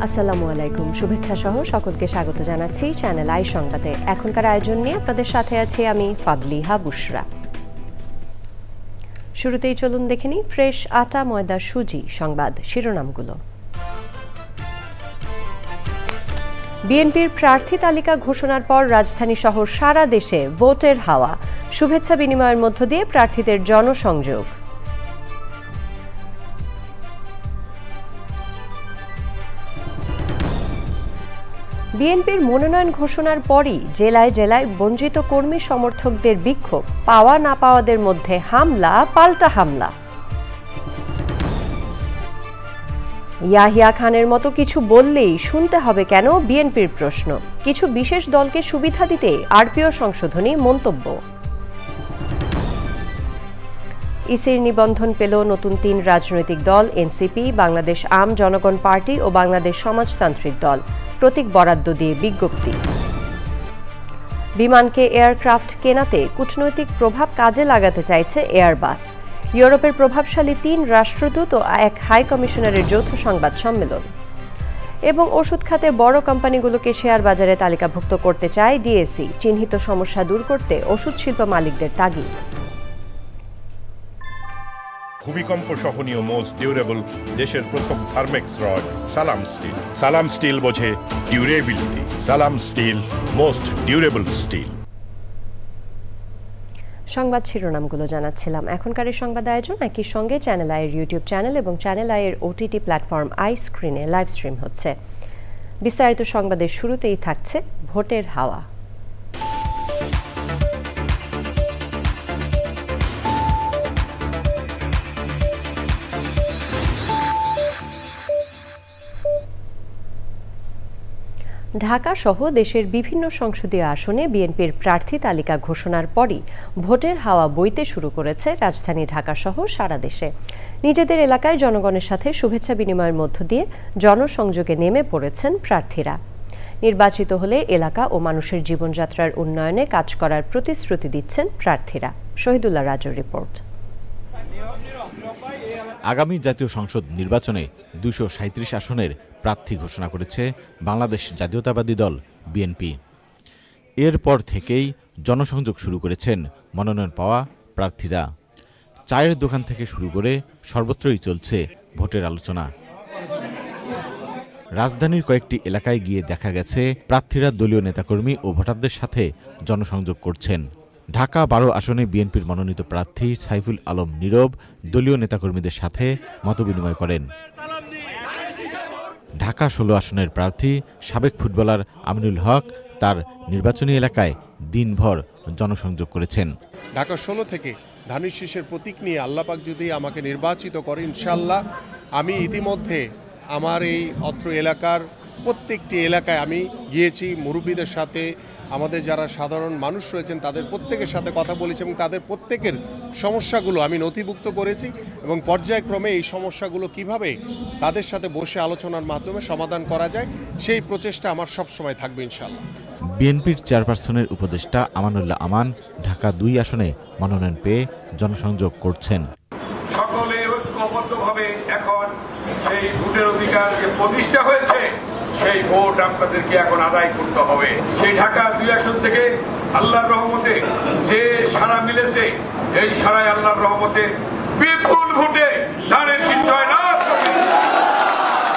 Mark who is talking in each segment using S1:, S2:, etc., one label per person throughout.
S1: আসসালামু আলাইকুম, শুভেচ্ছা সহ সকলকে স্বাগত জানাচ্ছি চ্যানেল আই সংবাদে। এখনকার আয়োজন নিয়ে আপনাদের সাথে আছি আমি ফাদলিহা বুশরা। শুরুতেই চলুন দেখে নিই ফ্রেশ আটা ময়দা সুজি সংবাদ শিরোনামগুলো। বিএনপির প্রার্থী তালিকা ঘোষণার পর রাজধানী সহ সারা দেশে ভোটের হাওয়া, শুভেচ্ছা বিনিময়ের মধ্য দিয়ে প্রার্থীদের জনসংযোগ। বিএনপির মনোনয়ন ঘোষণার পরই জেলায় জেলায় বঞ্চিত কর্মী সমর্থকদের বিক্ষোভ, পাওয়া না পাওয়াদের মধ্যে হামলা পাল্টা হামলা। ইয়াহিয়া খানের মতো কিছু বললেই শুনতে হবে কেন, বিএনপির প্রশ্ন। কিছু বিশেষ দলকে সুবিধা দিতে আরপিও সংশোধনী মন্তব্য। ইসির নিবন্ধন পেল নতুন 3 রাজনৈতিক দল, এনসিপি, বাংলাদেশ আম জনগণ পার্টি ও বাংলাদেশ সমাজতান্ত্রিক দল। প্রতীক বরাদ্দ দিয়ে বিজ্ঞপ্তি। বিমানকে এয়ারক্রাফট কেনাতে কূটনৈতিক প্রভাব কাজে লাগাতে চাইছে এয়ারবাস। ইউরোপের প্রভাবশালী 3 রাষ্ট্রদূত ও 1 হাই কমিশনারের যৌথ সংবাদ সম্মেলন। এবং ওষুধ খাতে বড় কোম্পানিগুলোকে শেয়ার বাজারে তালিকাভুক্ত করতে চায় ডিএসই। চিহ্নিত সমস্যা দূর করতে ওষুধ শিল্প মালিকদের তাগিদ।
S2: ভূমিকম্প সহনীয় মোস্ট ডিউরেবল দেশের প্রথম থার্মেক্স রড সালাম স্টিল। সালাম স্টিল বোঝে ডিউরেবিলিটি। সালাম স্টিল, মোস্ট ডিউরেবল স্টিল।
S1: সংবাদ শিরোনামগুলো জানাচ্ছিলাম। এখনকার এই সংবাদ আয়োজন একই সঙ্গে চ্যানেল আইয়ের ইউটিউব চ্যানেল এবং চ্যানেল আইয়ের ওটিটি প্ল্যাটফর্ম আই স্ক্রিনে লাইভ স্ট্রিম হচ্ছে। বিস্তারিত সংবাদের শুরুতেই থাকছে ভোটের হাওয়া। ঢাকা সহ দেশের বিভিন্ন সংসদীয় আসনে বিএনপির প্রার্থী তালিকা ঘোষণার পরই ভোটের হাওয়া বইতে শুরু করেছে রাজধানী ঢাকা সহ সারা দেশে। নিজেদের এলাকায় জনগণের সাথে শুভেচ্ছা বিনিময়ের মধ্য দিয়ে জনসংযোগে নেমে পড়েছেন প্রার্থীরা। নির্বাচিত হলে এলাকা ও মানুষের জীবনযাত্রার উন্নয়নে কাজ করার প্রতিশ্রুতি দিচ্ছেন প্রার্থীরা। শহীদুল্লাহ রাজুর রিপোর্ট।
S3: আগামী জাতীয় সংসদ নির্বাচনে 237 আসনের প্রার্থী ঘোষণা করেছে বাংলাদেশ জাতীয়তাবাদী দল বিএনপি। এরপর থেকেই জনসংযোগ শুরু করেছেন মনোনয়ন পাওয়া প্রার্থীরা। চায়ের দোকান থেকে শুরু করে সর্বত্রই চলছে ভোটের আলোচনা। রাজধানীর কয়েকটি এলাকায় গিয়ে দেখা গেছে প্রার্থীরা দলীয় নেতাকর্মী ও ভোটারদের সাথে জনসংযোগ করছেন। ঢাকা 12 আসনে বিএনপির মনোনীত প্রার্থী সাইফুল আলম নীরব দলীয় নেতাকর্মীদের সাথে মতবিনিময় করেন। ঢাকা 16 আসনের প্রার্থী সাবেক ফুটবলার আমিনুল হক তার নির্বাচনী এলাকায় দিনভর জনসংযোগ করেছেন।
S4: ঢাকা 16 থেকে ধানের শীষের প্রতীক নিয়ে আল্লাপাক যদি আমাকে নির্বাচিত করে, ইনশাল্লাহ আমি ইতিমধ্যে আমার এই অত্র এলাকার প্রত্যেকটি এলাকায় আমি গিয়েছি, মুরব্বীদের সাথে, আমাদের যারা সাধারণ মানুষ রয়েছেন তাদের প্রত্যেকের সাথে কথা বলেছি এবং তাদের প্রত্যেকের সমস্যাগুলো আমি নথিভুক্ত করেছি এবং পর্যায়ক্রমে এই সমস্যাগুলো কিভাবে তাদের সাথে বসে আলোচনার মাধ্যমে সমাধান করা যায় সেই প্রচেষ্টা আমার সবসময় থাকবে ইনশাআল্লাহ।
S3: বিএনপির চেয়ারপারসনের উপদেষ্টা আমানুল্লাহ আমান ঢাকা 2 আসনে মনোনয়ন পেয়ে জনসংযোগ করছেন।
S5: সকলে ঐক্যবদ্ধভাবে এখন সেই ভোটের অধিকার যে প্রতিষ্ঠা হয়েছে সেই ভোট আপনাদেরকে এখন আদায় করতে হবে। সেই ঢাকা 2 আসন থেকে আল্লাহর রহমতে যে সাড়া মিলেছে, এই সাড়ায় আল্লাহর রহমতে বিপুল ভোটে ধানের শীষ জয়লাভ।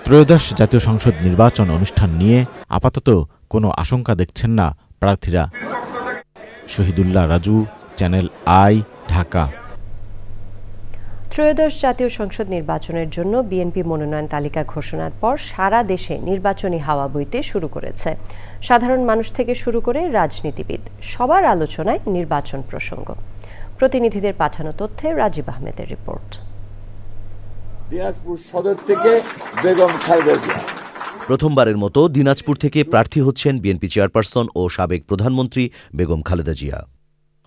S3: ত্রয়োদশ জাতীয় সংসদ নির্বাচন অনুষ্ঠান নিয়ে আপাতত কোনো আশঙ্কা দেখছেন না প্রার্থীরা। Shahidullah Raju, channel I, Dhaka.
S1: ত্রয়োদশ জাতীয় সংসদ নির্বাচনের জন্য বিএনপি মনোনয়ন তালিকা ঘোষণার পর সারা দেশে নির্বাচনী হাওয়া বইতে শুরু করেছে। সাধারণ মানুষ থেকে শুরু করে রাজনীতিবিদ সবার আলোচনায় নির্বাচন প্রসঙ্গ। প্রতিনিধিদের পাঠানো তথ্যে রাজীব আহমেদের রিপোর্ট।
S6: দিনাজপুর সদর থেকে বেগম খালেদা জিয়া
S7: প্রথমবারের মতো দিনাজপুর থেকে প্রার্থী হচ্ছেন বিএনপি চেয়ারপারসন ও সাবেক প্রধানমন্ত্রী বেগম খালেদা জিয়া।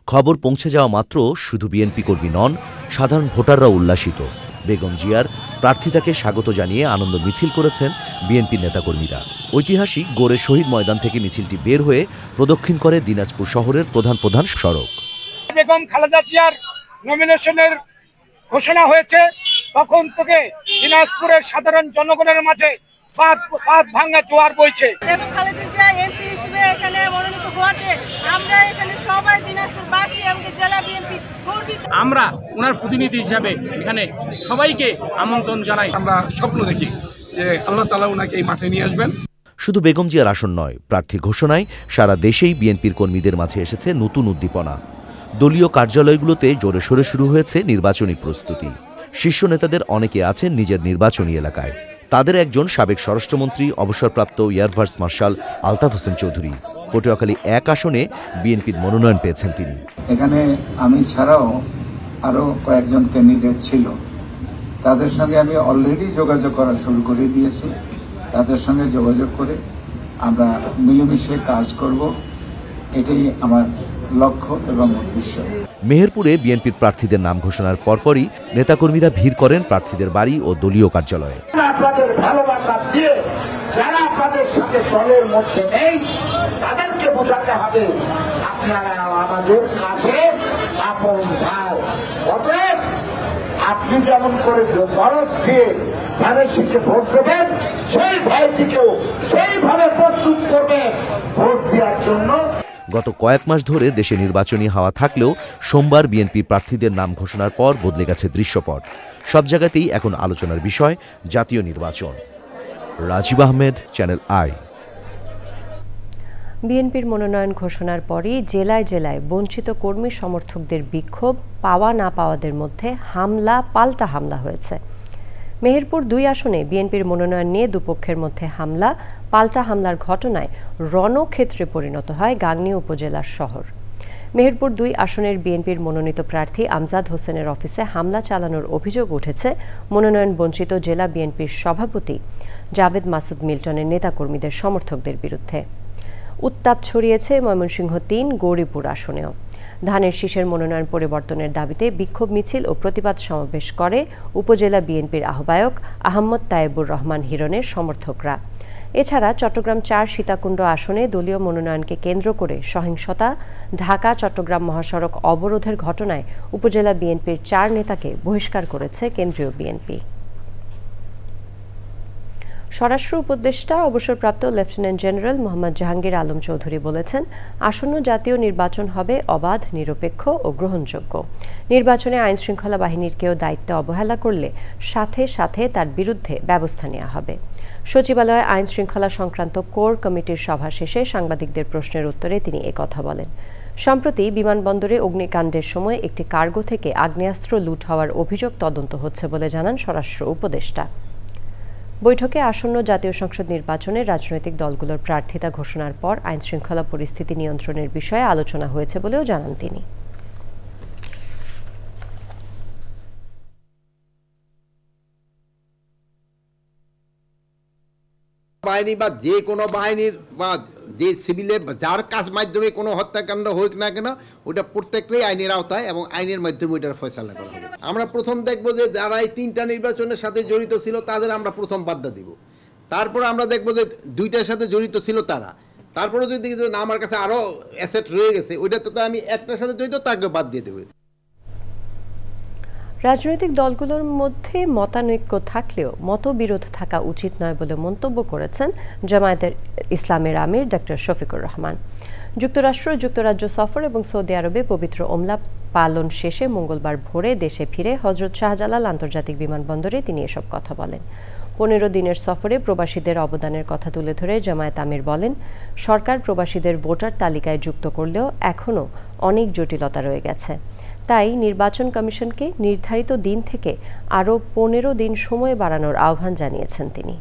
S7: খবর পৌঁছে যাওয়া মাত্র শুধু বিএনপি কর্মী নন, সাধারণ ভোটাররাও উল্লাসিত। বেগম জিয়ার প্রার্থিতাকে স্বাগত জানিয়ে আনন্দ মিছিল করেছেন বিএনপি নেতাকর্মীরা। ঐতিহাসিক গোরে শহীদ ময়দান থেকে মিছিলটি বের হয়ে প্রদক্ষিণ করে দিনাজপুর শহরের প্রধান সড়ক।
S8: বেগম খালেদা জিয়ার নমিনেশনের ঘোষণা হয়েছে, তখন থেকে দিনাজপুরের সাধারণ জনগণের মাঝে পাত ভাঙা জোয়ার বইছে।
S9: বেগম খালেদা জিয়া এমপি হিসেবে এখানে মনোনীত হওয়াতে আমরা এখানে সবাই দিনাজপুরবাসী এবং জেলা বিএনপি গর্বিত।
S10: আমরা ওনার প্রতিনিধি হিসাবে এখানে সবাইকে আমন্ত্রণ জানাই।
S11: আমরা স্বপ্ন দেখি যে আল্লাহ তাআলা ওনাকে এই মাঠে নিয়ে আসবেন।
S7: শুধু বেগম জিয়ার আসন নয়, প্রার্থী ঘোষণায় সারা দেশেই বিএনপির কর্মীদের মাঝে এসেছে নতুন উদ্দীপনা। দলীয় কার্যালয়গুলোতে জোরে সোরে শুরু হয়েছে নির্বাচনী প্রস্তুতি। শীর্ষ নেতাদের অনেকে আছেন নিজের নির্বাচনী এলাকায়। তাদের একজন সাবেক স্বরাষ্ট্রমন্ত্রী অবসরপ্রাপ্ত air vice marshal Altaf Hossain Chowdhury. Patuakhali 1 আসনে বিএনপির মনোনয়ন পেয়েছেন তিনি।
S12: এখানে আমি ছাড়াও আরো কয়েকজন ক্যান্ডিডেট ছিল, তাদের সঙ্গে আমি অলরেডি যোগাযোগ করা শুরু করে দিয়েছি। তাদের সঙ্গে যোগাযোগ করে আমরা মিলেমিশে কাজ করব, এটাই আমার লক্ষ্য এবং উদ্দেশ্য।
S7: মেহেরপুরে বিএনপির প্রার্থীদের নাম ঘোষণার পরপরই নেতাকর্মীরা ভিড় করেন প্রার্থীদের বাড়ি ও দলীয় কার্যালয়ে।
S13: আপনাদের ভালোবাসা দিয়ে যারা আপনাদের সাথে দলের মধ্যে নেই তাদেরকে বোঝাতে হবে আপনারা আমাদের কাছে আপন ভাই। অতএব আপনি যেমন করে দরদ দিয়ে ধানের শীষে ভোট দেবেন, সেই ভাইটিকেও সেইভাবে প্রস্তুত করবেন ভোট দেওয়ার জন্য।
S7: গত কয়েক মাস ধরে দেশে নির্বাচনী হাওয়া থাকলেও সোমবার বিএনপি প্রার্থীদের নাম ঘোষণার পর বদলে গেছে দৃশ্যপট। সব জায়গাতেই এখন আলোচনার বিষয় জাতীয় নির্বাচন। Rajib Ahmed, Channel I.
S1: বিএনপির মনোনয়ন ঘোষণার পরই জেলায় জেলায় বঞ্চিত কর্মী সমর্থকদের বিক্ষোভ, পাওয়া না পাওয়াদের মধ্যে হামলা পাল্টা হামলা হয়েছে। মেহেরপুর 2 আসনে বিএনপির মনোনয়ন নিয়ে দুপক্ষের মধ্যে হামলা পাল্টা হামলার ঘটনায় রণক্ষেত্রে পরিণত হয় গাংনী উপজেলার শহর। মেহেরপুর 2 আসনের বিএনপির মনোনীত প্রার্থী আমজাদ হোসেনের অফিসে হামলা চালানোর অভিযোগ উঠেছে মনোনয়ন বঞ্চিত জেলা বিএনপির সভাপতি জাভেদ মাসুদ মিল্টনের নেতাকর্মীদের সমর্থকদের বিরুদ্ধে। উত্তাপ ছড়িয়েছে ময়মনসিংহ 3 গৌরীপুর আসনেও। ধানের শীষের মনোনয়ন পরিবর্তনের দাবিতে বিক্ষোভ মিছিল ও প্রতিবাদ সমাবেশ করে উপজেলা বিএনপির আহ্বায়ক আহমদ তায়েবুর রহমান হিরণের সমর্থকরা। এছাড়া চট্টগ্রাম 4 সীতাকুণ্ড আসনে দলীয় মনোনয়নকে কেন্দ্র করে সহিংসতা, ঢাকা চট্টগ্রাম মহাসড়ক অবরোধের ঘটনায় উপজেলা বিএনপির 4 নেতাকে বহিষ্কার করেছে কেন্দ্রীয় বিএনপি। স্বরাষ্ট্র উপদেষ্টা অবসরপ্রাপ্ত লেফটেন্যান্ট জেনারেল মোহাম্মদ জাহাঙ্গীর আলম চৌধুরী বলেছেন, আসন্ন জাতীয় নির্বাচন হবে অবাধ, নিরপেক্ষ ও গ্রহণযোগ্য। নির্বাচনে আইন শৃঙ্খলা বাহিনীর কেউ দায়িত্ব অবহেলা করলে সাথে সাথে তার বিরুদ্ধে ব্যবস্থা নেওয়া হবে। সচিবালয়ে আইন শৃঙ্খলা সংক্রান্ত কোর কমিটির সভা শেষে সাংবাদিকদের প্রশ্নের উত্তরে তিনি একথা বলেন। সম্প্রতি বিমানবন্দরে অগ্নিকাণ্ডের সময় একটি কার্গো থেকে আগ্নেয়াস্ত্র লুট হওয়ার অভিযোগ তদন্ত হচ্ছে বলে জানান স্বরাষ্ট্র উপদেষ্টা। বৈঠকে আসন্ন জাতীয় সংসদ নির্বাচনে রাজনৈতিক দলগুলোর প্রার্থিতা ঘোষণার পর আইন শৃঙ্খলা পরিস্থিতি নিয়ন্ত্রণের বিষয়ে আলোচনা হয়েছে বলেও জানান তিনি।
S14: বাহিনী বা যে কোনো বাহিনীর বা যে সিভিলের যার কাজ মাধ্যমে কোনো হত্যাকাণ্ড হোক না কেন, ওটা প্রত্যেকটাই আইনের আওতায় এবং আইনের মাধ্যমে ওইটার ফয়সালা করা হবে। আমরা প্রথম দেখবো যে যারা এই 3টা নির্বাচনের সাথে জড়িত ছিল তাদের আমরা প্রথম বাদ্যা দিব। তারপরে আমরা দেখবো যে 2টার সাথে জড়িত ছিল তারা। তারপরে যদি না আমার কাছে আরও অ্যাসেট রয়ে গেছে, ওইটা তো আমি একটার সাথে জড়িত তাকে বাদ দিয়ে দেবো।
S1: রাজনৈতিক দলগুলোর মধ্যে মতানৈক্য থাকলেও মতবিরোধ থাকা উচিত নয় বলে মন্তব্য করেছেন জামায়াতের ইসলামের আমির ডক্টর শফিকুর রহমান। যুক্তরাষ্ট্র, যুক্তরাজ্য সফর এবং সৌদি আরবে পবিত্র ওমরা পালন শেষে মঙ্গলবার ভোরে দেশে ফিরে হযরত শাহজালাল আন্তর্জাতিক বিমানবন্দরে তিনি এসব কথা বলেন। 15 দিনের সফরে প্রবাসীদের অবদানের কথা তুলে ধরে জামায়াত আমির বলেন, সরকার প্রবাসীদের ভোটার তালিকায় যুক্ত করলেও এখনও অনেক জটিলতা রয়ে গেছে। তাই নির্বাচন কমিশনকে নির্ধারিত দিন থেকে আরও 15 দিন সময় বাড়ানোর আহ্বান জানিয়েছেন তিনি।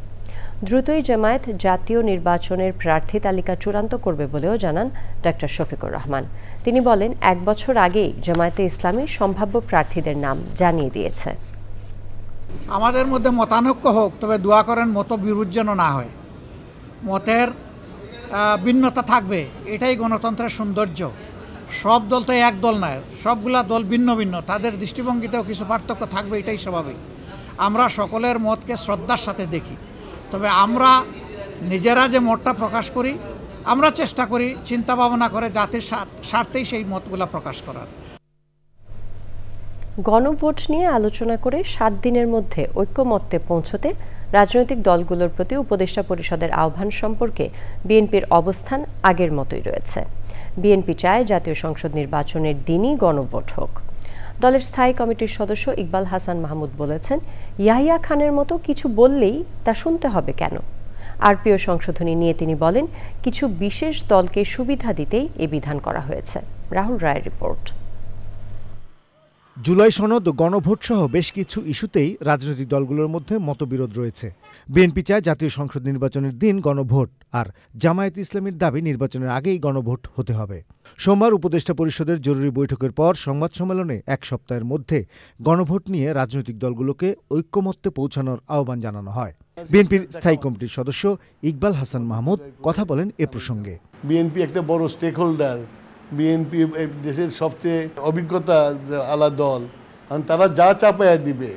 S1: দ্রুতই জামায়াত জাতীয় নির্বাচনের প্রার্থী তালিকা চূড়ান্ত করবে বলেও জানান ডক্টর শফিকুর রহমান। তিনি বলেন, 1 বছর আগেই জামায়াতে ইসলামী সম্ভাব্য প্রার্থীদের নাম জানিয়ে দিয়েছে।
S15: আমাদের মধ্যে মতানৈক্য হোক, তবে দোয়া করেন মতবিরোধ যেন না হয়। মতের ভিন্নতা থাকবে, এটাই গণতন্ত্রের সৌন্দর্য। সব দল তো এক দল নয়, সবগুলা দল ভিন্ন ভিন্ন, তাদের দৃষ্টিভঙ্গিতেও কিছু পার্থক্য থাকবে, এটাই স্বাভাবিক। আমরা সকলের মতকে শ্রদ্ধার সাথে দেখি, তবে আমরা নিজেরা যে মতটা প্রকাশ করি, আমরা চেষ্টা করি চিন্তা ভাবনা করে জাতির স্বার্থেই সেই মতগুলা প্রকাশ করার।
S1: গণভোট নিয়ে আলোচনা করে 7 দিনের মধ্যে ঐক্যমত্যে পৌঁছতে রাজনৈতিক দলগুলোর প্রতি উপদেষ্টা পরিষদের আহ্বান সম্পর্কে বিএনপির অবস্থান আগের মতোই রয়েছে। বিএনপি চায় জাতীয় সংসদ নির্বাচনের দিনই গণভোট হোক। দলের স্থায়ী কমিটির সদস্য ইকবাল হাসান মাহমুদ বলেছেন, ইয়াহিয়া খানের মতো কিছু বললেই তা শুনতে হবে কেন? আরপিও সংশোধনী নিয়ে তিনি বলেন, কিছু বিশেষ দলকে সুবিধা দিতেই এ বিধান করা হয়েছে। রাহুল রায়ের রিপোর্ট।
S16: জুলাই সনদ ও গণভোট সহ বেশ কিছু ইস্যুতেই রাজনৈতিক দলগুলোর মধ্যে মতবিরোধ রয়েছে। বিএনপি চায় জাতীয় সংসদ নির্বাচনের দিন গণভোট, আর জামায়াত ইসলামীর দাবি নির্বাচনের আগেই গণভোট হতে হবে। সোমবার উপদেষ্টা পরিষদের জরুরি বৈঠকের পর সংবাদ সম্মেলনে এক সপ্তাহের মধ্যে গণভোট নিয়ে রাজনৈতিক দলগুলোকে ঐক্যমত্যে পৌঁছানোর আহ্বান জানানো হয়। বিএনপির স্থায়ী কমিটির সদস্য ইকবাল হাসান মাহমুদ কথা বলেন এ প্রসঙ্গে।
S17: বিএনপি একটা বড় স্টেক হোল্ডার, বিএনপি দেশের সবচেয়ে অভিজ্ঞতা আলা দল, তারা যা চাপায়া দিবে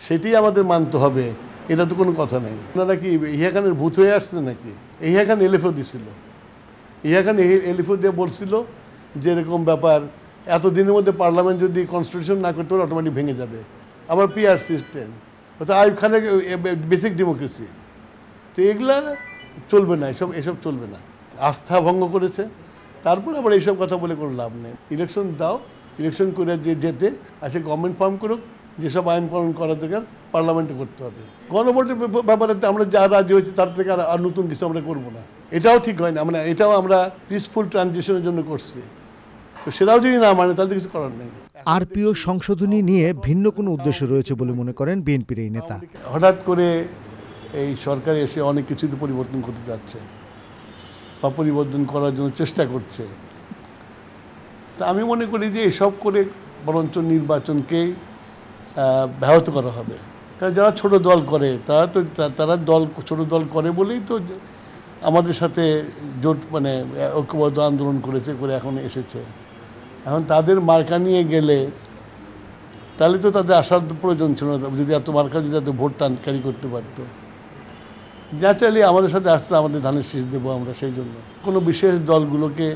S17: সেটাই আমাদের মানতে হবে, এটা তো কোনো কথা নেই। আপনারা কি ইহিয়া খানের ভূত হয়ে আসছে নাকি? ইহিয়া খান এলিফো দিছিল, ইহিয়া খান এলিফো দিয়ে বলছিল যে এরকম ব্যাপার, এতদিনের মধ্যে পার্লামেন্ট যদি কনস্টিটিউশন না করতে পারে অটোমেটিক ভেঙে যাবে। আবার পিআর সিস্টেম, অর্থাৎ আইয়ুব খানের বেসিক ডেমোক্রেসি, তো এগুলা চলবে না, এসব চলবে না। আস্থা ভঙ্গ করেছে, তারপর আবার এইসব কথা বলে কোনো লাভ নেই। ইলেকশন দাও, ইলেকশন করে যে যেতে আসে গভর্নমেন্ট ফর্ম করুক, যেসব আইন প্রণয়ন করার দরকার পার্লামেন্টে করতে হবে। গণভোটের ব্যাপারে আমরা যা রাজি হয়েছি তার থেকে আর নতুন কিছু আমরা করবো না, এটাও ঠিক হয় না। মানে এটাও আমরা পিসফুল ট্রানজিশনের জন্য করছি, তো সেটাও যদি না মানে তাহলে কিছু করার নেই।
S16: আরপিও সংশোধনী নিয়ে ভিন্ন কোনো উদ্দেশ্য রয়েছে বলে মনে করেন বিএনপির এই নেতা।
S17: হঠাৎ করে এই সরকার এসে অনেক কিছুতে পরিবর্তন করতে যাচ্ছে বা পরিবর্তন করার জন্য চেষ্টা করছে। তা আমি মনে করি যে এসব করে বরঞ্চ নির্বাচনকেই ব্যাহত করা হবে। কারণ যারা ছোট দল করে তারা ছোট দল করে বলেই তো আমাদের সাথে জোট মানে ঐক্যবদ্ধ আন্দোলন করেছে, করে এখন এসেছে। এখন তাদের মার্কা নিয়ে গেলে তাহলে তো তাদের আসার প্রয়োজন ছিল না, যদি এত মার্কা যদি এত ভোট ক্যারি করতে পারতো। যা চাইলে আমাদের সাথে আসছে, আমাদের ধানের শীষ দেবো আমরা, সেই জন্য কোনো বিশেষ দলগুলোকে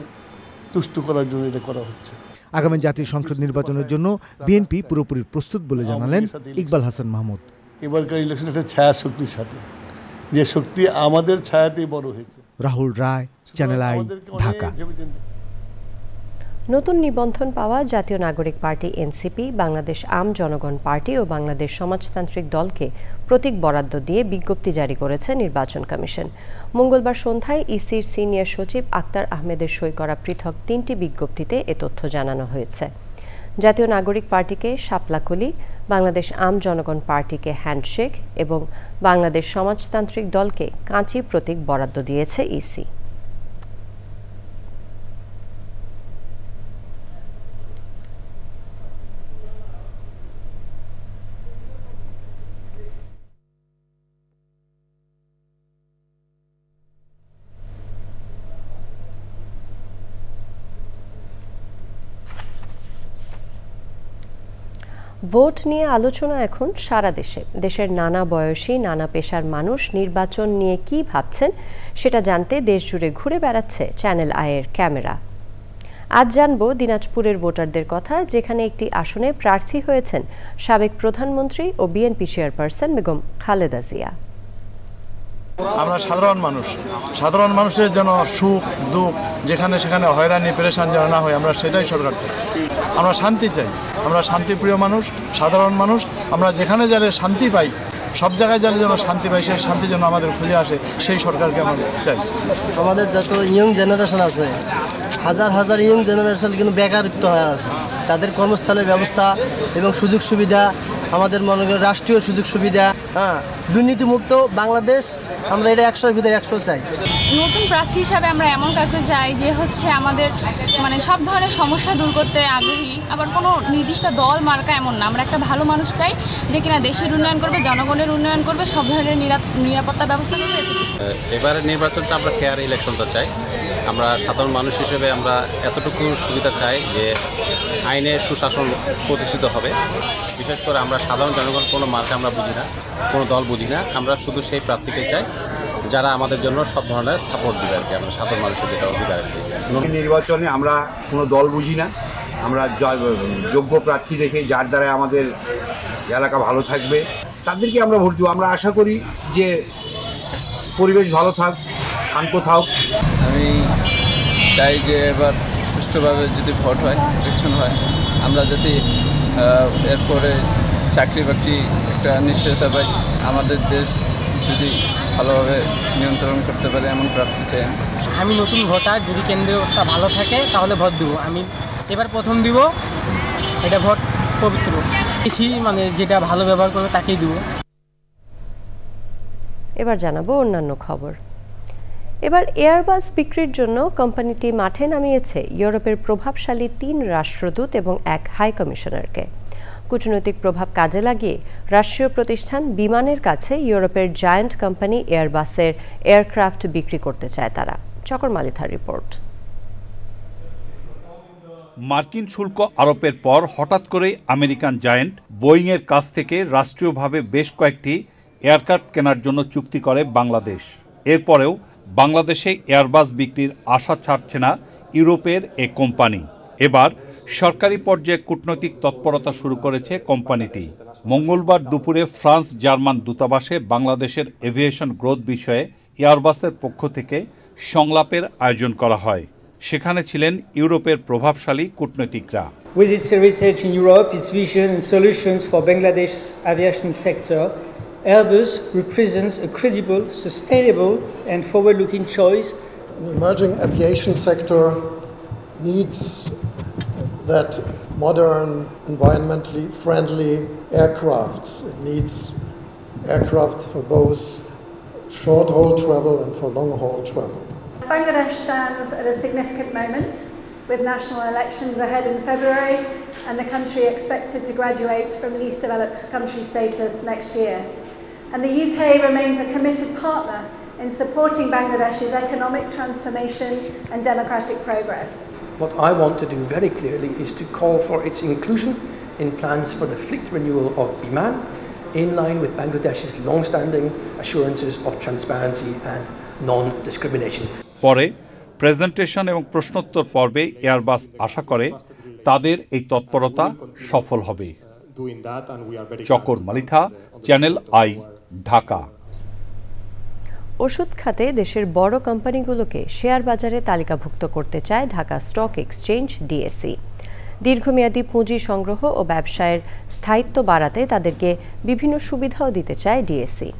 S17: তুষ্ট করার জন্য এটা করা হচ্ছে।
S16: আগামী জাতীয় সংসদ নির্বাচনের জন্য বিএনপি পুরোপুরি প্রস্তুত বলে জানালেন ইকবাল হাসান মাহমুদ।
S17: এবারকার ইলেকশন একটা ছায়া শক্তির সাথে, যে শক্তি আমাদের ছায়াতেই বড় হয়েছে।
S16: রাহুল রায়, চ্যানেল আই, ঢাকা।
S1: নতুন নিবন্ধন পাওয়া জাতীয় নাগরিক পার্টি এনসিপি, বাংলাদেশ আম জনগণ পার্টি ও বাংলাদেশ সমাজতান্ত্রিক দলকে প্রতীক বরাদ্দ দিয়ে বিজ্ঞপ্তি জারি করেছে নির্বাচন কমিশন। মঙ্গলবার সন্ধ্যায় ইসির সিনিয়র সচিব আক্তার আহমেদের সই করা পৃথক 3টি বিজ্ঞপ্তিতে এ তথ্য জানানো হয়েছে। জাতীয় নাগরিক পার্টিকে শাপলাকলি, বাংলাদেশ আম জনগণ পার্টিকে হ্যান্ডশেক এবং বাংলাদেশ সমাজতান্ত্রিক দলকে কাঁচি প্রতীক বরাদ্দ দিয়েছে ইসি। ভোট নিয়ে আলোচনা এখন সারা দেশে। দেশের নানা বয়সী, নানা পেশার মানুষ নির্বাচন নিয়ে কি ভাবছেন সেটা জানতে দেশ জুড়ে ঘুরে বেড়াচ্ছে চ্যানেল আইয়ের ক্যামেরা। আজ জানবো দিনাজপুরের ভোটারদের কথা, যেখানে একটি আসনে প্রার্থী হয়েছেন সাবেক প্রধানমন্ত্রী ও বিএনপি চেয়ারপারসন বেগম খালেদা জিয়া।
S18: আমরা সাধারণ মানুষের জন্য সুখ দুঃখ যেখানে সেখানে হয়রানি পেরেশান যেন না হয়, আমরা সেটাই সরকার চাই। আমরা শান্তি চাই, আমরা শান্তিপ্রিয় মানুষ, সাধারণ মানুষ। আমরা যেখানে গেলে শান্তি পাই, সব জায়গায় গেলে যেন শান্তি পাই, সেই শান্তি যেন আমাদের খুঁজে আসে, সেই সরকারকে আমরা চাই।
S19: আমাদের যত ইয়ং জেনারেশন আছে, হাজার হাজার ইয়ং জেনারেশন কিন্তু বেকারত্ব হয়ে আছে, তাদের কর্মস্থলের ব্যবস্থা এবং সুযোগ সুবিধা, আমাদের মনে করেন রাষ্ট্রীয় সুযোগ সুবিধা, দুর্নীতিমুক্ত বাংলাদেশ, আমরা এটা 100-এর ভিতরে 100 চাই।
S20: নতুন প্রার্থী হিসাবে আমরা এমন কাউকে চাই যে আমাদের মানে সব ধরনের সমস্যা দূর করতে আগ্রহী, আবার কোনো নির্দিষ্ট দল মার্কা এমন না। আমরা একটা ভালো মানুষ চাই যে কিনা দেশের উন্নয়ন করবে, জনগণের উন্নয়ন করবে, সব ধরনের নিরাপত্তা ব্যবস্থা করবে।
S21: এবারের নির্বাচনটা আমরা ফেয়ার ইলেকশনটা চাই। আমরা সাধারণ মানুষ হিসেবে আমরা এতটুকু সুবিধা চাই যে আইনের সুশাসন প্রতিষ্ঠিত হবে। বিশেষ করে আমরা সাধারণ জনগণ কোনো মার্কা আমরা বুঝি না, কোনো দল বুঝি না। আমরা শুধু সেই প্রার্থীকে চাই যারা আমাদের জন্য সব ধরনের সাপোর্ট দিবে আর কি, আমরা সাধারণ মানুষের যেটা অধিকার আর কি।
S22: নির্বাচনে আমরা কোনো দল বুঝি না, আমরা যোগ্য প্রার্থী দেখে যার দ্বারা আমাদের এলাকা ভালো থাকবে তাদেরকে আমরা ভোট দেবো। আমরা আশা করি যে পরিবেশ ভালো থাক, শান্ত থাক।
S2: আমি চাই যে এবার সুষ্ঠুভাবে যদি ভোট হয়, ইলেকশন হয়, আমরা যদি এরপরে চাকরি বাকরি একটা নিশ্চয়তা পাই, আমাদের দেশ যদি ভালোভাবে নিয়ন্ত্রণ করতে পারে এমন প্রার্থী চাই।
S19: আমি নতুন ভোটার, যদি কেন্দ্রীয় ব্যবস্থা ভালো থাকে তাহলে ভোট দেবো। আমি এবার প্রথম দিব, এটা ভোট পবিত্র, দেখি মানে যেটা ভালো ব্যবহার করবে তাকেই দেবো।
S1: এবার জানাবো অন্যান্য খবর। এবার এয়ারবাস বিক্রির জন্য কোম্পানিটি মাঠে নামিয়েছে ইউরোপের প্রভাবশালী 3 রাষ্ট্রদূত এবং 1 হাই কমিশনারকে। কূটনৈতিক প্রভাব কাজে লাগিয়ে রাষ্ট্রীয় প্রতিষ্ঠান বিমানের কাছে ইউরোপের জায়ান্ট কোম্পানি এয়ারবাসের এয়ারক্রাফট বিক্রি করতে চায় তারা। চকর মালিথার রিপোর্ট।
S4: মার্কিন শুল্ক আরোপের পর হঠাৎ করেই আমেরিকান জায়ান্ট বোয়িংয়ের কাছ থেকে রাষ্ট্রীয়ভাবে বেশ কয়েকটি এয়ারক্রাফট কেনার জন্য চুক্তি করে বাংলাদেশ। এরপরেও বাংলাদেশে এয়ারবাস বিক্রির আশা ছাড়ছে না ইউরোপের এ কোম্পানি। এবার সরকারি পর্যায়ে কূটনৈতিক তৎপরতা শুরু করেছে কোম্পানিটি। মঙ্গলবার দুপুরে ফ্রান্স জার্মান দূতাবাসে বাংলাদেশের এভিয়েশন গ্রোথ বিষয়ে এয়ারবাসের পক্ষ থেকে সংলাপের আয়োজন করা হয়। সেখানে ছিলেন ইউরোপের প্রভাবশালী কূটনীতিকরা।
S23: With its heritage in Europe, its vision and solutions for Bangladesh's aviation sector, Airbus represents a credible, sustainable and forward-looking choice.
S24: The emerging aviation sector needs that modern, environmentally friendly aircrafts. It needs aircrafts for both short-haul travel and for long-haul travel.
S25: Bangladesh stands at a significant moment with national elections ahead in February and the country expected to graduate from least developed country status next year. And the UK remains a committed partner in supporting Bangladesh's economic transformation and democratic progress.
S26: What I want to do very clearly is to call for its inclusion in plans for the fleet renewal of Biman, in line with Bangladesh's long-standing assurances of transparency and non-discrimination.
S4: পরে presentation এবং প্রশ্নোত্তর পর্বে Airbus আশা করে তাদের এই তৎপরতা সফল হবে। চকর মালিথা, চ্যানেল আই, ঢাকা।
S1: ওষুধ খাতে দেশের বড় কোম্পানিগুলোকে শেয়ার বাজারে তালিকাভুক্ত করতে চায় ঢাকা স্টক এক্সচেঞ্জ ডিএসই। দীর্ঘমেয়াদী পুঁজি সংগ্রহ ও ব্যবসায়ের স্থায়িত্ব বাড়াতে তাদেরকে বিভিন্ন সুবিধাও দিতে চায় ডিএসই।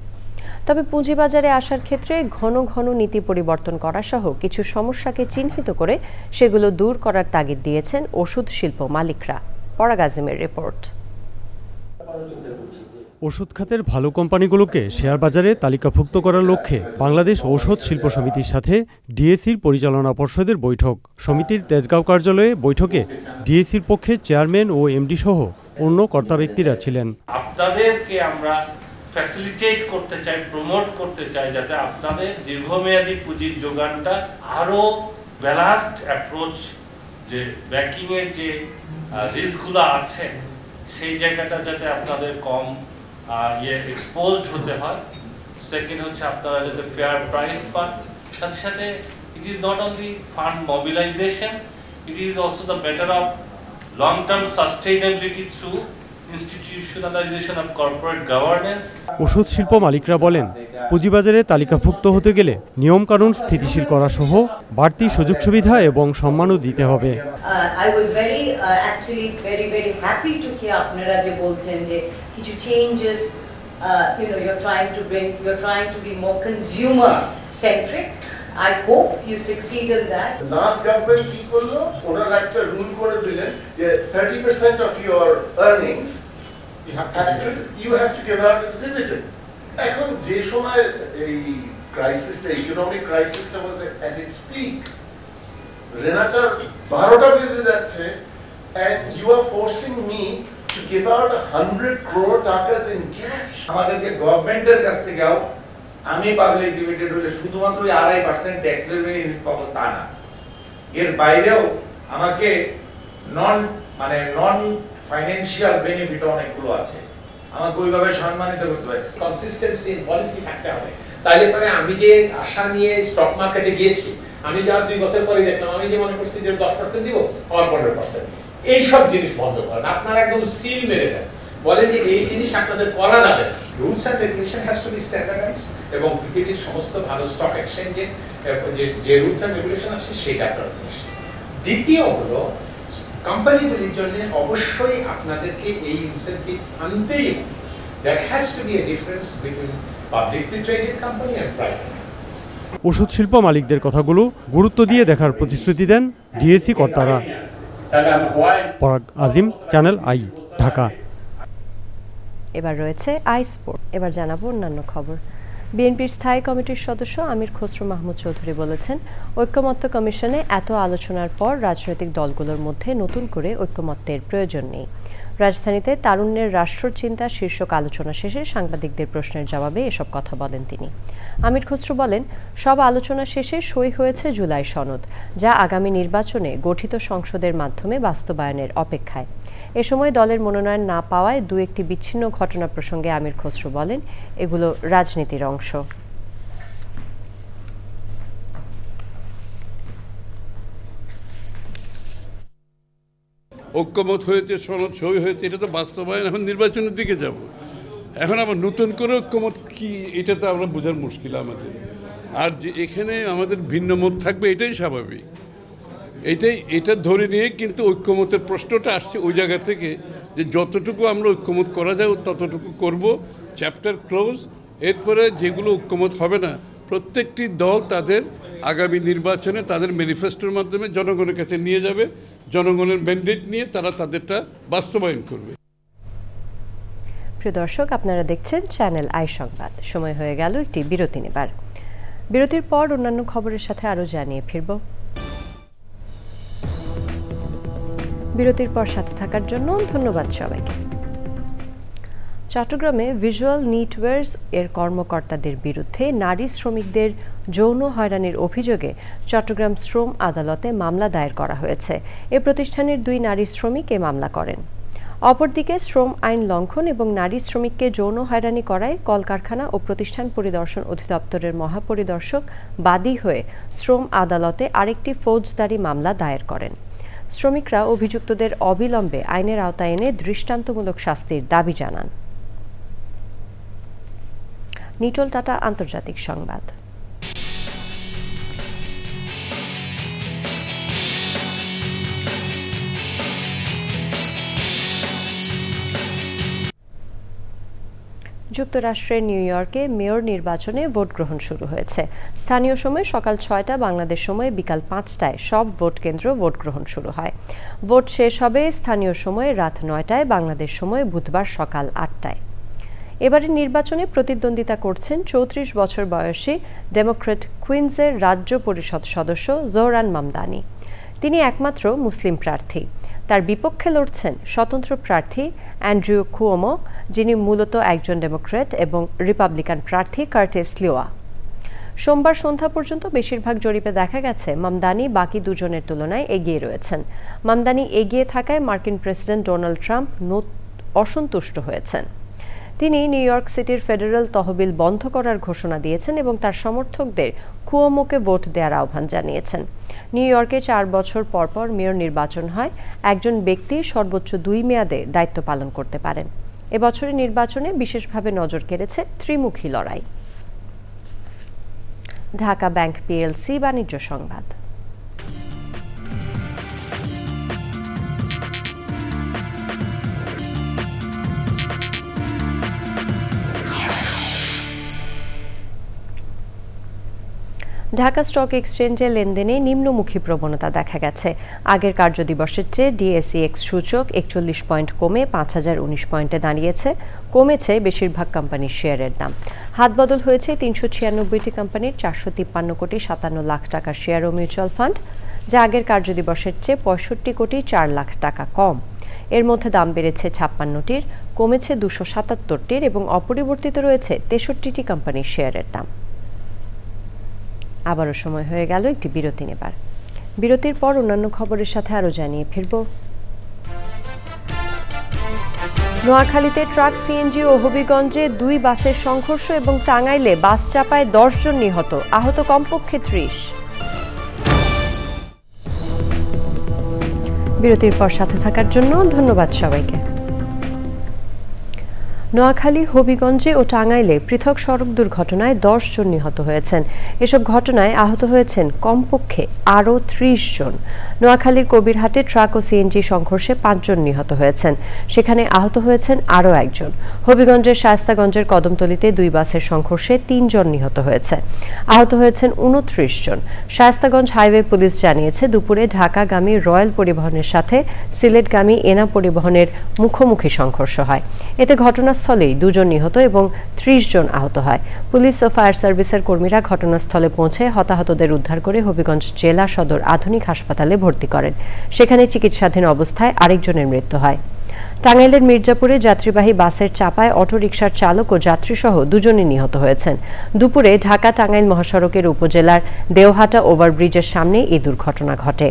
S1: তবে পুঁজিবাজারে আসার ক্ষেত্রে ঘন ঘন নীতি পরিবর্তন করা সহ কিছু সমস্যাকে চিহ্নিত করে সেগুলো দূর করার তাগিদ দিয়েছেন ওষুধ শিল্প মালিকরা। পরাগ আজিমের রিপোর্ট।
S27: ওষুধ খাতের ভালো কোম্পানিগুলোকে শেয়ার বাজারে তালিকাভুক্ত করার লক্ষ্যে বাংলাদেশ ঔষধ শিল্প সমিতির সাথে ডিএসির পরিচালনা পর্ষদের বৈঠক। সমিতির তেজগাঁও কার্যালয়ে বৈঠকে ডিএসির পক্ষে চেয়ারম্যান ও এমডি সহ অন্য কর্তা ব্যক্তিরা ছিলেন।
S28: আপনাদেরকে আমরা ফ্যাসিলিটেট করতে চাই, প্রমোট করতে চাই, যাতে আপনাদের দীর্ঘমেয়াদী পুঁজির যোগানটা আরো ব্যালান্সড অ্যাপ্রোচ, যে ব্যাংকিং এর যে রিস্কগুলো আছে সেই জায়গাটা যাতে আপনাদের কম এক্সপোজড হতে হয়। সেকেন্ড হচ্ছে আপনারা যাতে ফেয়ার প্রাইস পান। সাথে সাথে it is not only fund mobilization, it is also the better of long term sustainability through institutionalization of corporate governance.
S27: ওষুধ শিল্প মালিকরা বলেন, পুঁজিবাজারে তালিকাভুক্ত হতে গেলে নিয়মকানুন স্থিতিশীল করা সহ বাড়তি সুযোগ সুবিধা এবং সম্মানও দিতে হবে।
S29: I was very happy to hear আপনারা যে বলছেন যে কিছু changes you're trying to be more consumer centric. I hope you succeed in that.
S30: Last government কি করলো, ওনারা একটা রুল করে দিলেন যে 30% of your earnings you have to give out as dividend. এখন যে সময় এই ক্রাইসিসটা, ইকোনমিক ক্রাইসিসটা was at its peak, Renata 12টা বেজে যাচ্ছে and you are forcing me to give out 100 crore takas in cash.
S8: আমাদেরকে গভর্নমেন্টের কাছ থেকেও আমি পাবলিক লিমিটেড হলে শুধুমাত্র 2.5% ট্যাক্স রেভিনিউ পাবো তা না, এর বাইরেও আমাকে নন ফাইন্যান্সিয়াল বেনিফিট অনেকগুলো আছে, আমাকে ওইভাবে সম্মানিত করতে হবে।
S31: কনসিস্টেন্সি ইন পলিসি থাকতে হবে, তাইলে পরে আমি যে আশা নিয়ে স্টক মার্কেটে গিয়েছি, আমি যা 2 বছর পরে দেখলাম, আমি যে মনে করছি যে 10% দিব, আমার 15%। এই সব জিনিস বন্ধ করেন, আপনারা একদম সিল মেরে দেন, বলেন যে এই জিনিস আপনাদের করা যাবে। Rules and regulation has to be standardised এবং পৃথিবীর সমস্ত ভালো স্টক এক্সচেঞ্জে যে রুলস অ্যান্ড রেগুলেশন আছে সেটা প্রয়োজন। দ্বিতীয় হলো কোম্পানিগুলির জন্য অবশ্যই আপনাদেরকে এই ইনসেন্টিভ আনতেই হবে। There has to be a difference between publicly traded company and private companies.
S27: ওষুধ শিল্প মালিকদের কথাগুলো গুরুত্ব দিয়ে দেখার প্রতিশ্রুতি দেন ডিএসসি কর্তারা। পরাগ আজিম, চ্যানেল আই, ঢাকা।
S1: এবার রয়েছে আই স্পোর্ট। এবার জানাবো অন্যান্য খবর। বিএনপির স্থায়ী কমিটির সদস্য আমির খসরু মাহমুদ চৌধুরী বলেছেন, ঐক্যমত্য কমিশনে এত আলোচনার পর রাজনৈতিক দলগুলোর মধ্যে নতুন করে ঐক্যমত্যের প্রয়োজন নেই। রাজধানীতে তারুণ্যের রাষ্ট্রচিন্তা শীর্ষক আলোচনা শেষে সাংবাদিকদের প্রশ্নের জবাবে এসব কথা বলেন তিনি। আমির খসরু বলেন, সব আলোচনা শেষে সই হয়েছে জুলাই সনদ, যা আগামী নির্বাচনে গঠিত সংসদের মাধ্যমে বাস্তবায়নের অপেক্ষায়। এ সময় দলের মনোনয়ন না পাওয়ায় দু একটি বিচ্ছিন্ন ঘটনা প্রসঙ্গে আমির খসরু বলেন, এগুলো রাজনীতির অংশ।
S3: ঐক্যমত হয়েছে, সনদ সই হয়েছে, এটা তো বাস্তবায়ন, এখন নির্বাচনের দিকে যাব। এখন আবার নতুন করে ঐক্যমত কি, এটা তো আমরা বোঝার মুশকিল আমাদের। আর যে এখানে আমাদের ভিন্ন মত থাকবে এটাই স্বাভাবিক, এটা ধরে নিয়ে কিন্তু ঐক্যমতের প্রশ্নটা আসছে ওই জায়গা থেকে যে যতটুকু আমরা ঐক্যমত করা যায় ততটুকু করব, চ্যাপ্টার ক্লোজ। এরপরে যেগুলো ঐক্যমত হবে না, প্রত্যেকটি দল তাদের আগামী নির্বাচনে তাদের ম্যানিফেস্টোর মাধ্যমে জনগণের কাছে নিয়ে যাবে, জনগণের ম্যান্ডেট নিয়ে তারা তাদেরটা বাস্তবায়ন করবে।
S1: প্রিয় দর্শক, আপনারা দেখছেন চ্যানেল আই সংবাদ। সময় হয়ে গেল একটি বিরতি নেবার। বিরতির পর অন্যান্য খবরের সাথে আরও জানিয়ে ফিরব। বিরতির পর সাথে থাকার জন্য ধন্যবাদ সবাইকে। চট্টগ্রামে ভিজুয়াল নিটওয়্যার্স এর কর্মকর্তাদের বিরুদ্ধে নারী শ্রমিকদের যৌন হয়রানির অভিযোগে চট্টগ্রাম শ্রম আদালতে মামলা দায়ের করা হয়েছে। এ প্রতিষ্ঠানের 2 নারী শ্রমিক এ মামলা করেন। অপরদিকে শ্রম আইন লঙ্ঘন এবং নারী শ্রমিককে যৌন হয়রানি করায় কলকারখানা ও প্রতিষ্ঠান পরিদর্শন অধিদপ্তরের মহাপরিদর্শক বাদী হয়ে শ্রম আদালতে আরেকটি ফৌজদারি মামলা দায়ের করেন। শ্রমিকরা অভিযুক্তদের অবিলম্বে আইনের আওতায় এনে দৃষ্টান্তমূলক শাস্তির দাবি জানান। নিটল টাটা আন্তর্জাতিক সংবাদ। যুক্তরাষ্ট্রের নিউ ইয়র্কে মেয়র নির্বাচনে ভোট গ্রহণ শুরু হয়েছে। স্থানীয় সময় সকাল 6টা, বাংলাদেশ সময় বিকাল 5টায় সব ভোট কেন্দ্র ভোট গ্রহণ শুরু হয়। ভোট শেষ হবে স্থানীয় সময় রাত 9টায়, বাংলাদেশ সময় বুধবার সকাল 8টায়। এবারের নির্বাচনে প্রতিদ্বন্দ্বিতা করছেন 34 বছর বয়সী ডেমোক্র্যাট কুইন্সের রাজ্য পরিষদ সদস্য জোহরান মামদানি। তিনি একমাত্র মুসলিম প্রার্থী। তার বিপক্ষে লড়ছেন স্বতন্ত্র প্রার্থী অ্যান্ড্রু কুওমো, যিনি মূলত একজন ডেমোক্র্যাট, এবং রিপাবলিকান প্রার্থী কার্টিস লিওয়া। সোমবার সন্ধ্যা পর্যন্ত বেশিরভাগ জরিপে দেখা গেছে মামদানি বাকি দুজনের তুলনায় এগিয়ে রয়েছেন। মামদানি এগিয়ে থাকায় মার্কিন প্রেসিডেন্ট ডোনাল্ড ট্রাম্প অসন্তুষ্ট হয়েছেন। তিনি নিউ ইয়র্ক সিটির ফেডারেল তহবিল বন্ধ করার ঘোষণা দিয়েছেন এবং তার সমর্থকদের কুওমোকে ভোট দেওয়ার আহ্বান জানিয়েছেন। নিউ ইয়র্কে 4 বছর পর পর মেয়র নির্বাচন হয়। একজন ব্যক্তি সর্বোচ্চ 2 মেয়াদে দায়িত্ব পালন করতে পারেন। এবছরের নির্বাচনে বিশেষভাবে নজর কেড়েছে ত্রিমুখী লড়াই। ঢাকা ব্যাংক পিএলসি বাণিজ্য সংবাদ। ঢাকা স্টক এক্সচেঞ্জে লেনদেনে নিম্নমুখী প্রবণতা দেখা গেছে। আগের কার্যদিবসের চেয়ে ডিএসইএক্স সূচক 41 পয়েন্ট কমে 5019 পয়েন্টে দাঁড়িয়েছে। কমেছে বেশিরভাগ কোম্পানির শেয়ারের দাম। হাতবদল হয়েছে 396টি কোম্পানির 453 কোটি 57 লাখ টাকার শেয়ার ও মিউচুয়াল ফান্ড, যা আগের কার্যদিবসের চেয়ে 65 কোটি 4 লাখ টাকা কম। এর মধ্যে দাম বেড়েছে 56টির, কমেছে 277টির এবং অপরিবর্তিত রয়েছে 63টি কোম্পানির শেয়ারের দাম। আবারও সময় হয়ে গেল একটি বিরতি নেবার। বিরতির পর অন্যান্য খবরের সাথে আরও জানিয়ে ফিরব। নোয়াখালীতে ট্রাক, সিএনজি ও হবিগঞ্জে 2 বাসের সংঘর্ষ এবং টাঙ্গাইলে বাস চাপায় 10 জন নিহত, আহত কমপক্ষে 30। বিরতির পর সাথে থাকার জন্য ধন্যবাদ সবাইকে। নোয়াখালী, হবিগঞ্জে ও টাঙ্গাইলে পৃথক সড়ক দুর্ঘটনায় 10 জন নিহত হয়েছেন। এসব ঘটনায় আহত হয়েছেন কমপক্ষে আরও 30 জন। নোয়াখালীর কবিরহাটে ট্রাক ও সিএনজি সংঘর্ষে 5 জন নিহত হয়েছেন, সেখানে আহত হয়েছেন আরও একজন। হবিগঞ্জের শায়েস্তাগঞ্জের কদমতলীতে 2 বাসের সংঘর্ষে 3 জন নিহত হয়েছে, আহত হয়েছেন 29 জন। শায়েস্তাগঞ্জ হাইওয়ে পুলিশ জানিয়েছে, দুপুরে ঢাকাগামী রয়্যাল পরিবহনের সাথে সিলেটগামী এনা পরিবহনের মুখোমুখি সংঘর্ষ হয়। এতে ঘটনাস্থলেই 2 জন নিহত এবং 30 জন আহত হয়। পুলিশ ও ফায়ার সার্ভিসের কর্মীরা ঘটনাস্থলে পৌঁছে হতাহতদের উদ্ধার করে হবিগঞ্জ জেলা সদর আধুনিক হাসপাতালে ভর্তি করেন। সেখানে চিকিৎসাধীন অবস্থায় আরেকজনের মৃত্যু হয়। টাঙ্গাইলের মির্জাপুরে যাত্রীবাহী বাসের চাপায় অটোরিকশার চালক ও যাত্রীসহ 2 জনই নিহত হয়েছেন। দুপুরে ঢাকা টাঙ্গাইল মহাসড়কের উপজেলার দেওহাটা ওভারব্রিজের সামনে এই দুর্ঘটনা ঘটে।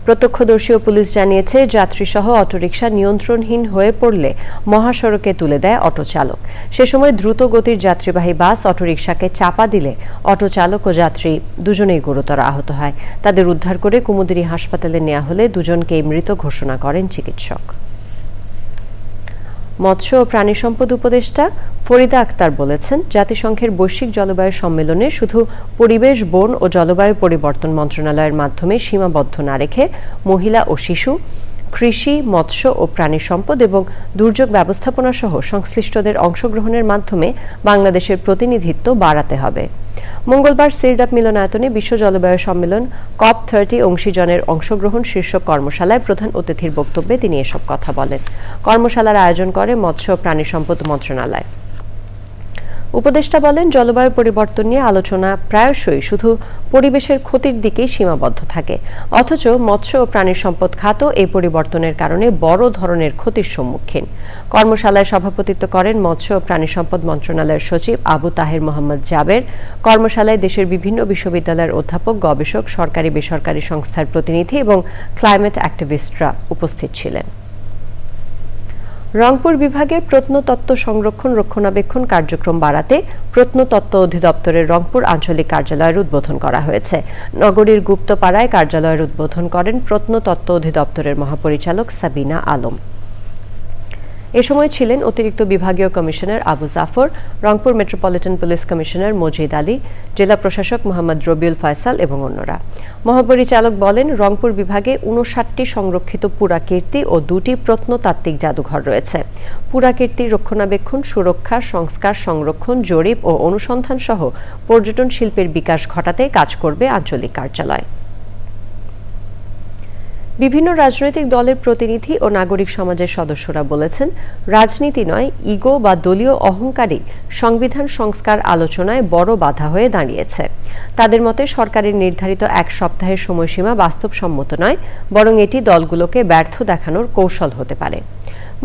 S1: প্রত্যক্ষদর্শী ও পুলিশ জানিয়েছে, যাত্রীসহ অটোরিকশা নিয়ন্ত্রণহীন হয়ে পড়লে মহাসড়কে তুলে দেয় অটো চালক। সে সময় দ্রুত গতির যাত্রীবাহী বাস অটোরিকশাকে চাপা দিলে অটো চালক ও যাত্রী দুজনেই গুরুতর আহত হয়। তাদের উদ্ধার করে কুমুদিনী হাসপাতালে নেওয়া হলে 2 জনকেই মৃত ঘোষণা করেন চিকিৎসক। মৎস্য ও প্রাণী সম্পদ উপদেষ্টা ফরিদা আক্তার বলেছেন, জাতিসংঘের বৈশ্বিক জলবায়ু সম্মেলনে শুধু পরিবেশ, বন ও জলবায়ু পরিবর্তন মন্ত্রণালয়ের মাধ্যমে সীমাবদ্ধ না রেখে মহিলা ও শিশু, কৃষি, মৎস্য ও প্রাণী সম্পদ এবং দুর্যোগ ব্যবস্থাপনা সহ সংশ্লিষ্টদের অংশগ্রহণের মাধ্যমে বাংলাদেশের প্রতিনিধিত্ব বাড়াতে হবে। মঙ্গলবার সিরডাপ মিলনায়তনে বিশ্ব জলবায়ু সম্মেলন COP30 অংশীজনের অংশগ্রহণ শীর্ষক কর্মশালায় প্রধান অতিথির বক্তব্যে তিনি এসব কথা বলেন। কর্মশালার আয়োজন করে মৎস্য ও প্রাণী সম্পদ মন্ত্রণালয়। উপদেষ্টা বলেন, জলবায়ু পরিবর্তন নিয়ে আলোচনা প্রায়শই শুধু পরিবেশের ক্ষতির দিকেই সীমাবদ্ধ থাকে, অথচ মৎস্য ও প্রাণী সম্পদ খাত এই পরিবর্তনের কারণে বড় ধরনের ক্ষতির সম্মুখীন। কর্মশালায় সভাপতিত্ব করেন মৎস্য ও প্রাণী সম্পদ মন্ত্রণালয়ের সচিব আবু তাহের মোহাম্মদ জাবের। কর্মশালায় দেশের বিভিন্ন বিশ্ববিদ্যালয়ের অধ্যাপক, গবেষক, সরকারি বেসরকারি সংস্থার প্রতিনিধি এবং ক্লাইমেট অ্যাক্টিভিস্টরা উপস্থিত ছিলেন। রংপুর বিভাগের প্রত্নতত্ত্ব সংরক্ষণ রক্ষণাবেক্ষণ কার্যক্রম বাড়াতে প্রত্নতত্ত্ব অধিদপ্তরের রংপুর আঞ্চলিক কার্যালয়ের উদ্বোধন করা হয়েছে। নগরীর গুপ্তপাড়ায় কার্যালয়ের উদ্বোধন করেন প্রত্নতত্ত্ব অধিদপ্তরের মহাপরিচালক সাবিনা আলম। এ সময় ছিলেন অতিরিক্ত বিভাগীয় commissioner Abu Jafar, Rangpur metropolitan police commissioner Majid Ali, জেলা প্রশাসক মোহাম্মদ রবিউল ফয়সাল এবং অন্যরা। মহাপরিচালক বলেন, রংপুর বিভাগে 59টি সংরক্ষিত পুরাকীর্তি ও 2টি প্রত্নতাত্ত্বিক জাদুঘর রয়েছে। পুরাকীর্তির রক্ষণাবেক্ষণ, সুরক্ষা, সংস্কার, সংরক্ষণ, জরিপ ও অনুসন্ধান সহ পর্যটন শিল্পের বিকাশ ঘটাতে কাজ করবে আঞ্চলিক কার্যালয়। বিভিন্ন রাজনৈতিক দলের প্রতিনিধি ও নাগরিক সমাজের সদস্যরা বলেছেন, রাজনীতি নয়, ইগো বা দলীয় অহংকারই সংবিধান সংস্কার আলোচনায় বড় বাধা হয়ে দাঁড়িয়েছে। তাদের মতে, সরকারের নির্ধারিত 1 সপ্তাহের সময়সীমা বাস্তবসম্মত নয়, বরং এটি দলগুলোকে ব্যর্থ দেখানোর কৌশল হতে পারে।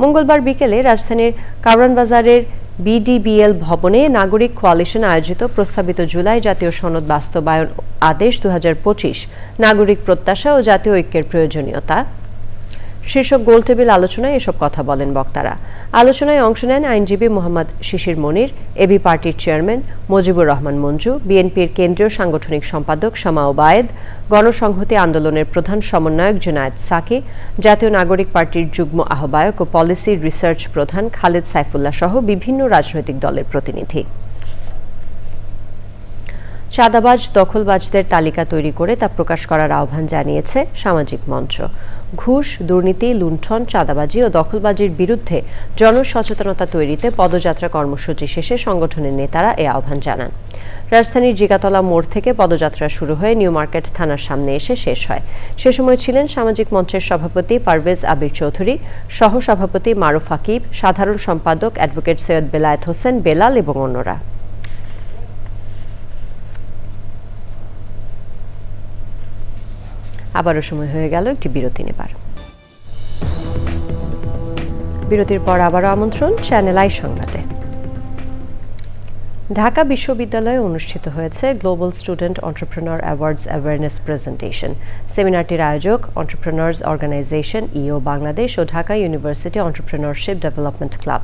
S1: মঙ্গলবার বিকেলে রাজধানীর কারওয়ান বাজারের বিডিবিএল ভবনে নাগরিক কোয়ালিশন আয়োজিত প্রস্তাবিত জুলাই জাতীয় সনদ বাস্তবায়ন আদেশ 2025 নাগরিক প্রত্যাশা ও জাতীয় ঐক্যের প্রয়োজনীয়তা শীর্ষক গোলটেবিল আলোচনায় এসব কথা বলেন বক্তারা। আলোচনায় অংশ নেন আইনজীবী মোহাম্মদ শিশির মনির, এবি পার্টির চেয়ারম্যান মুজিবুর রহমান মঞ্জু, বিএনপির কেন্দ্রীয় সাংগঠনিক সম্পাদক শামা ওবায়েদ, গণসংহতি আন্দোলনের প্রধান সমন্বয়ক জুনায়েদ সাকি, জাতীয় নাগরিক পার্টির যুগ্ম আহ্বায়ক ও পলিসি রিসার্চ প্রধান খালেদ সাইফুল্লাহ সহ বিভিন্ন রাজনৈতিক দলের প্রতিনিধি। চাঁদাবাজ, দখলবাজদের তালিকা তৈরি করে তা প্রকাশ করার আহ্বান জানিয়েছে সামাজিক মঞ্চ। ঘুষ, দুর্নীতি, লুণ্ঠন, চাঁদাবাজি ও দখলবাজির বিরুদ্ধে জনসচেতনতা তৈরিতে পদযাত্রা কর্মসূচি শেষে সংগঠনের নেতারা এ আহ্বান জানান। রাজধানীর জিগাতলা মোড় থেকে পদযাত্রা শুরু হয়ে নিউ মার্কেট থানার সামনে এসে শেষ হয়। সে সময় ছিলেন সামাজিক মঞ্চের সভাপতি পারভেজ আবির চৌধুরী, সহসভাপতি মারুফ আকিব, সাধারণ সম্পাদক অ্যাডভোকেট সৈয়দ বেলায়েত হোসেন বেলাল এবং অন্যরা। আবারও সময় হয়ে গেল একটি বিরতি নেবার। বিরতির পর আবারও আমন্ত্রণ চ্যানেল আই সংবাদে। ঢাকা বিশ্ববিদ্যালয়ে অনুষ্ঠিত হয়েছে global student entrepreneur awards awareness presentation. সেমিনারটির আয়োজক এন্টারপ্রেনার্স অর্গানাইজেশন ইও বাংলাদেশ ও Dhaka university entrepreneurship development club.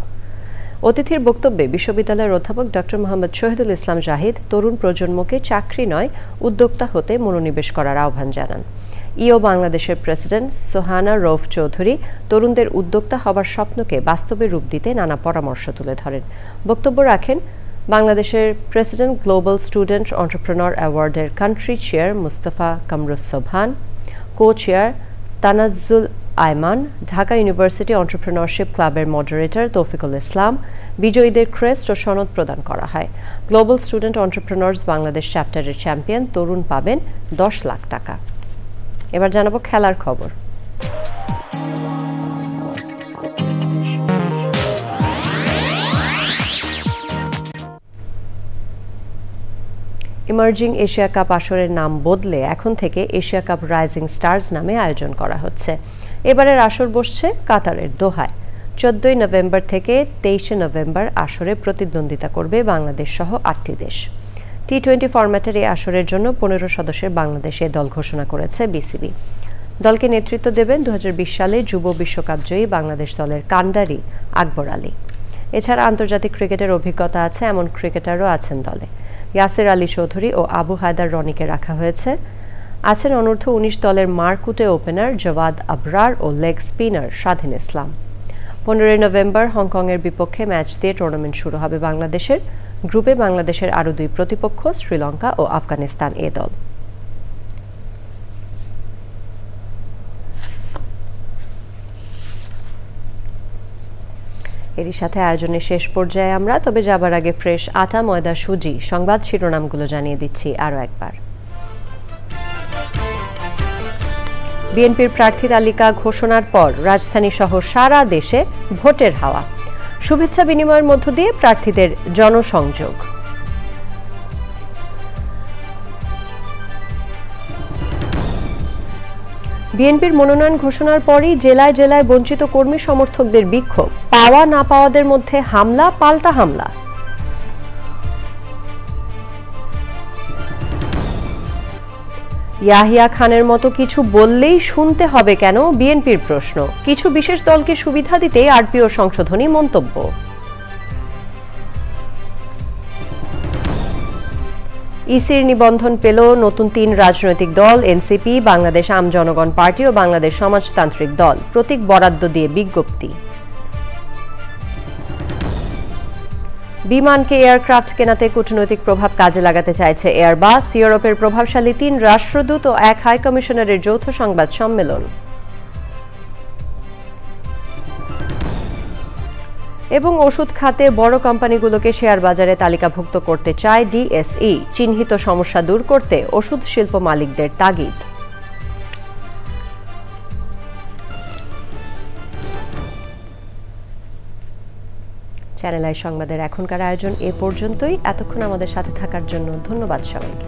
S1: অতিথির বক্তব্যে বিশ্ববিদ্যালয়ের অধ্যাপক ডক্টর মোহাম্মদ শহীদুল ইসলাম জাহিদ তরুণ প্রজন্মকে চাকরি নয়, উদ্যোক্তা হতে মনোনিবেশ করার আহ্বান জানান। ইও বাংলাদেশের প্রেসিডেন্ট সোহানা রৌফ চৌধুরী তরুণদের উদ্যোক্তা হবার স্বপ্নকে বাস্তবে রূপ দিতে নানা পরামর্শ তুলে ধরেন। বক্তব্য রাখেন বাংলাদেশের প্রেসিডেন্ট গ্লোবাল স্টুডেন্ট এন্টারপ্রেনার অ্যাওয়ার্ডের country chair Mustafa Kamrus Sobhan, co chair Tanazzul Ayman, Dhaka university entrepreneurship ক্লাবের মডারেটর তৌফিকুল ইসলাম। বিজয়ীদের ক্রেস্ট ও সনদ প্রদান করা হয়। গ্লোবাল স্টুডেন্ট এন্টারপ্রেনার্স বাংলাদেশ চ্যাপ্টারের চ্যাম্পিয়ন তরুণ পাবেন 10 লাখ টাকা। এবার জানাবো খেলার খবর। ইমার্জিং এশিয়া কাপ আসরের নাম বদলে এখন থেকে এশিয়া কাপ রাইজিং স্টার্স নামে আয়োজন করা হচ্ছে। এবারের আসর বসছে কাতারের দোহায়। 14 নভেম্বর থেকে 23 নভেম্বর আসরে প্রতিদ্বন্দ্বিতা করবে বাংলাদেশ সহ 8টি দেশ। টি-20 ফরম্যাটের এই আসরের জন্য 15 সদস্যের বাংলাদেশে দল ঘোষণা করেছে বিসিবি। দলকে নেতৃত্ব দেবেন 2020 সালে যুব বিশ্বকাপ জয়ী বাংলাদেশ দলের কান্ডারি আকবর আলী। এছাড়া আন্তর্জাতিক ক্রিকেটের অভিজ্ঞতা আছে এমন ক্রিকেটারও আছেন দলে। ইয়াসির আলী চৌধুরী ও আবু হায়দার রনিকে রাখা হয়েছে। আছেন অনূর্ধ্ব 19 দলের মারকুটে ওপেনার জওয়াদ আবরার ও লেগ স্পিনার স্বাধীন ইসলাম। 15 নভেম্বর হংকংয়ের বিপক্ষে ম্যাচ দিয়ে টুর্নামেন্ট শুরু হবে বাংলাদেশের। গ্রুপে বাংলাদেশের আরও 2 প্রতিপক্ষ শ্রীলঙ্কা ও আফগানিস্তান এ দল। এরই সাথে আয়োজনের শেষ পর্যায়ে আমরা, তবে যাবার আগে ফ্রেশ আটা ময়দা সুজি সংবাদ শিরোনামগুলো জানিয়ে দিচ্ছি আরও একবার। বিএনপির প্রার্থী তালিকা ঘোষণার পর রাজধানী সহ সারা দেশে ভোটের হাওয়া। শুভেচ্ছা বিনিময়ের মধ্য দিয়ে প্রার্থীদের জনসংযোগ। বিএনপির মনোনয়ন ঘোষণার পরই জেলায় জেলায় বঞ্চিত কর্মী সমর্থকদের বিক্ষোভ। পাওয়া না পাওয়াদের মধ্যে হামলা পাল্টা হামলা। ইয়াহিয়া খানের মতো কিছু বললেই শুনতে হবে কেন, বিএনপির প্রশ্ন। কিছু বিশেষ দলকে সুবিধা দিতে আরপিও সংশোধনী মন্তব্য। ইসির নিবন্ধন পেল নতুন 3 রাজনৈতিক দল, এনসিপি, বাংলাদেশ আম জনগণ পার্টি ও বাংলাদেশ সমাজতান্ত্রিক দল। প্রতীক বরাদ্দ দিয়ে বিজ্ঞপ্তি। বিমানকে এয়ারক্রাফট কেনাতে কূটনৈতিক প্রভাব কাজে লাগাতে চাইছে এয়ারবাস। ইউরোপের প্রভাবশালী 3 রাষ্ট্রদূত ও 1 হাই কমিশনারের যৌথ সংবাদ সম্মেলন। এবং ওষুধ খাতে বড় কোম্পানিগুলোকে শেয়ার বাজারে তালিকাভুক্ত করতে চায় ডিএসই। চিহ্নিত সমস্যা দূর করতে ওষুধ শিল্প মালিকদের তাগিদ। চ্যানেল আই সংবাদের এখনকার আয়োজন এ পর্যন্তই। এতক্ষণ আমাদের সাথে থাকার জন্য ধন্যবাদ সবাইকে।